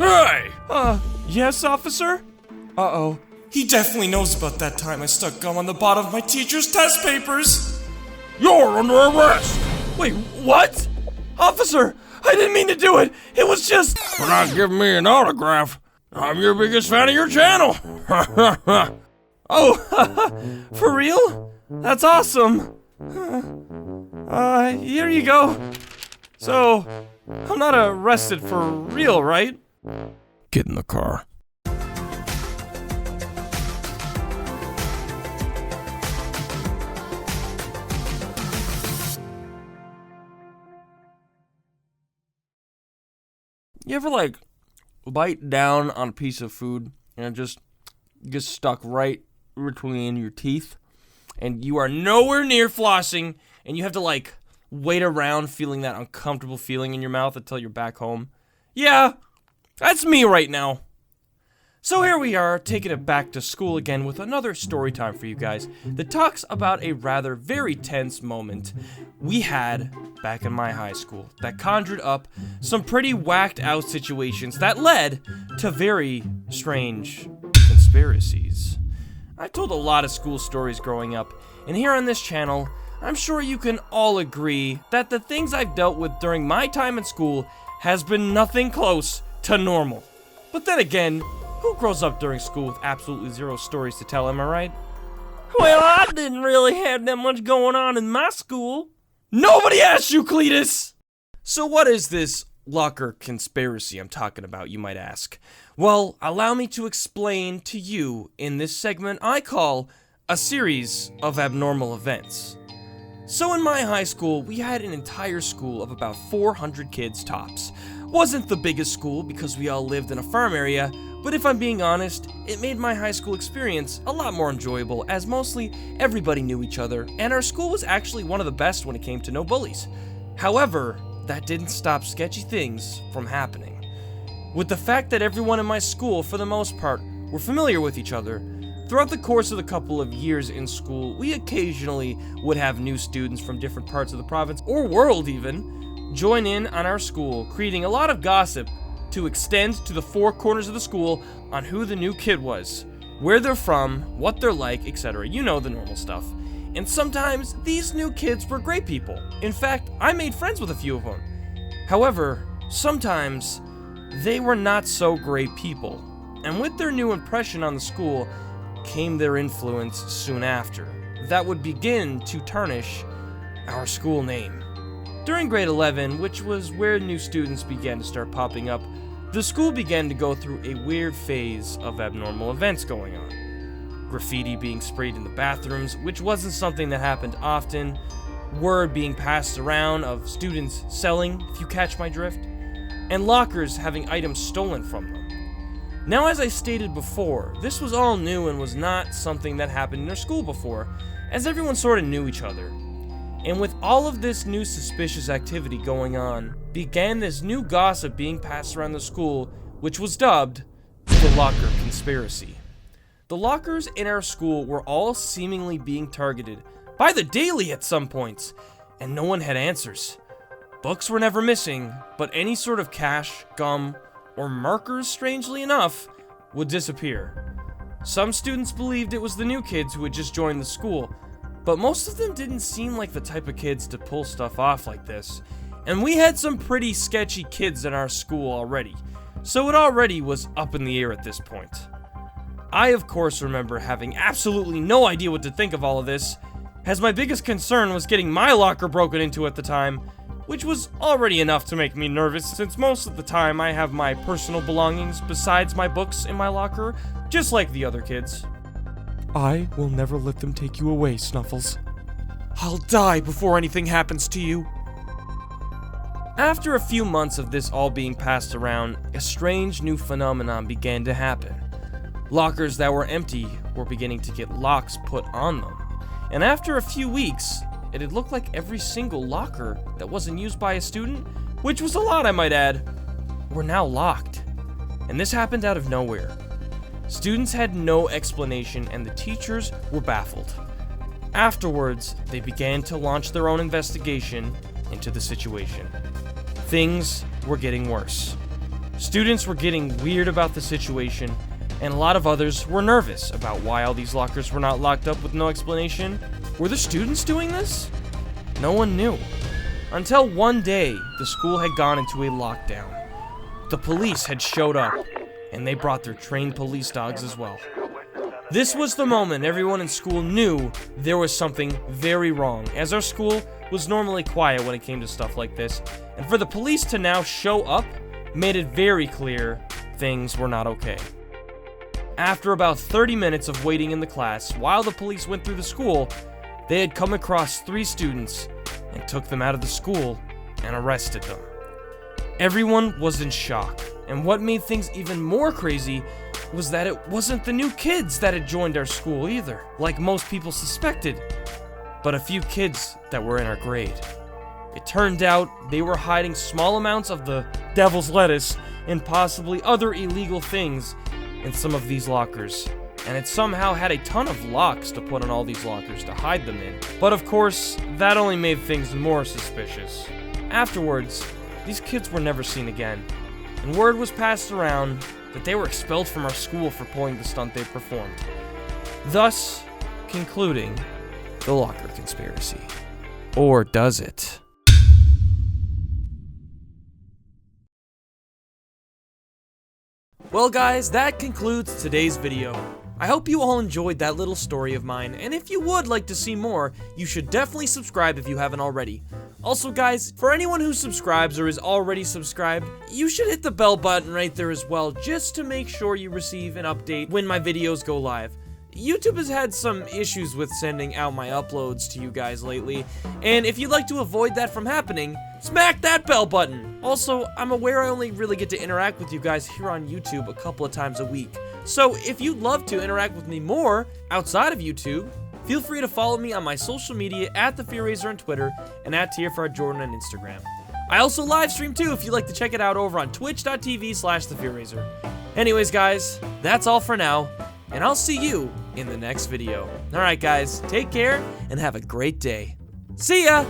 Hey! Yes, officer? Uh-oh. He definitely knows about that time I stuck gum on the bottom of my teacher's test papers. You're under arrest! Wait, what? Officer, I didn't mean to do it. It was just... For not giving me an autograph. I'm your biggest fan of your channel. Oh, for real? That's awesome. Here you go. So, I'm not arrested for real, right? Get in the car. You ever, bite down on a piece of food and it just gets stuck right between your teeth? And you are nowhere near flossing, and you have to, wait around feeling that uncomfortable feeling in your mouth until you're back home? Yeah, that's me right now. So here we are, taking it back to school again with another story time for you guys that talks about a rather very tense moment we had back in my high school that conjured up some pretty whacked out situations that led to very strange conspiracies. I've told a lot of school stories growing up, and here on this channel, I'm sure you can all agree that the things I've dealt with during my time in school has been nothing close to normal. But then again, who grows up during school with absolutely zero stories to tell, am I right? Well, I didn't really have that much going on in my school. Nobody asked you, Cletus! So what is this locker conspiracy I'm talking about, you might ask? Well, allow me to explain to you in this segment I call a series of abnormal events. So in my high school, we had an entire school of about 400 kids tops. Wasn't the biggest school because we all lived in a farm area, but if I'm being honest, it made my high school experience a lot more enjoyable as mostly everybody knew each other, and our school was actually one of the best when it came to no bullies. However, that didn't stop sketchy things from happening. With the fact that everyone in my school, for the most part, were familiar with each other, throughout the course of the couple of years in school, we occasionally would have new students from different parts of the province, or world even, join in on our school, creating a lot of gossip to extend to the four corners of the school on who the new kid was, where they're from, what they're like, etc. You know the normal stuff. And sometimes these new kids were great people. In fact, I made friends with a few of them. However, sometimes they were not so great people. And with their new impression on the school came their influence soon after that would begin to tarnish our school name. During grade 11, which was where new students began to start popping up, the school began to go through a weird phase of abnormal events going on. Graffiti being sprayed in the bathrooms, which wasn't something that happened often, word being passed around of students selling, if you catch my drift, and lockers having items stolen from them. Now, as I stated before, this was all new and was not something that happened in our school before, as everyone sort of knew each other. And with all of this new suspicious activity going on, began this new gossip being passed around the school, which was dubbed the locker conspiracy. The lockers in our school were all seemingly being targeted by the daily at some points, and no one had answers. Books were never missing, but any sort of cash, gum, or markers, strangely enough, would disappear. Some students believed it was the new kids who had just joined the school, but most of them didn't seem like the type of kids to pull stuff off like this. And we had some pretty sketchy kids in our school already, so it already was up in the air at this point. I, of course, remember having absolutely no idea what to think of all of this, as my biggest concern was getting my locker broken into at the time, which was already enough to make me nervous since most of the time I have my personal belongings besides my books in my locker, just like the other kids. I will never let them take you away, Snuffles. I'll die before anything happens to you. After a few months of this all being passed around, a strange new phenomenon began to happen. Lockers that were empty were beginning to get locks put on them. And after a few weeks, it had looked like every single locker that wasn't used by a student, which was a lot I might add, were now locked. And this happened out of nowhere. Students had no explanation and the teachers were baffled. Afterwards, they began to launch their own investigation into the situation. Things were getting worse. Students were getting weird about the situation, and a lot of others were nervous about why all these lockers were not locked up with no explanation. Were the students doing this? No one knew. Until one day, the school had gone into a lockdown. The police had showed up, and they brought their trained police dogs as well. This was the moment everyone in school knew there was something very wrong, as our school was normally quiet when it came to stuff like this, and for the police to now show up made it very clear things were not okay. After about 30 minutes of waiting in the class, while the police went through the school, they had come across 3 students and took them out of the school and arrested them. Everyone was in shock, and what made things even more crazy was that it wasn't the new kids that had joined our school either, like most people suspected, but a few kids that were in our grade. It turned out they were hiding small amounts of the devil's lettuce and possibly other illegal things in some of these lockers, and it somehow had a ton of locks to put on all these lockers to hide them in. But of course, that only made things more suspicious. Afterwards, these kids were never seen again, and word was passed around that they were expelled from our school for pulling the stunt they performed, thus concluding the locker conspiracy. Or does it? Well guys, that concludes today's video. I hope you all enjoyed that little story of mine, and if you would like to see more, you should definitely subscribe if you haven't already. Also guys, for anyone who subscribes or is already subscribed, you should hit the bell button right there as well, just to make sure you receive an update when my videos go live. YouTube has had some issues with sending out my uploads to you guys lately, and if you'd like to avoid that from happening, smack that bell button! Also, I'm aware I only really get to interact with you guys here on YouTube a couple of times a week, so if you'd love to interact with me more outside of YouTube, feel free to follow me on my social media at The Fear.Raiser on Twitter and at TFRJordan on Instagram. I also live stream too if you'd like to check it out over on twitch.tv/TheFearRaiser. Anyways guys, that's all for now, and I'll see you in the next video. Alright guys, take care and have a great day. See ya!